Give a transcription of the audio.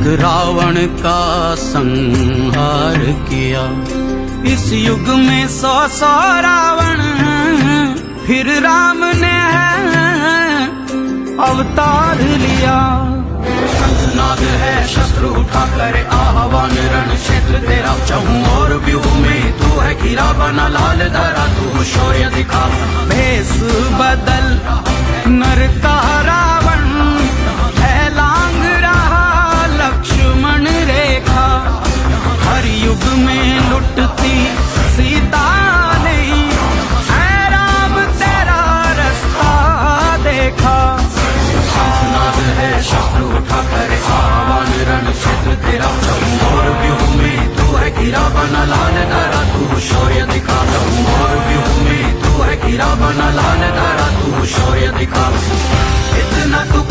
रावण का संहार किया। इस युग में 100 रावण, फिर राम ने अवतार लिया। शंखनाद है शस्त्र उठा कर आह्वान, रण क्षेत्र तेरा चहूं और व्यूह में तू है घिरा बना लाल धरा, तू शौर्य दिखा। भेष बदल नर का रावण है लांग रहा लक्ष्मण रेखा। हर युग में लुटती सीता नहीं, है राम तेरा रास्ता देखा। शंखनाद है शस्त्र उठा कर आह्वान, रण क्षेत्र तेरा चहूं और व्यूह में तू है घिरा बना लाल धरा, तू शौर्य दिखा। चहूं और व्यूह में तू है घिरा बना लाल धरा, तू शौर्य दिखा। इतना तू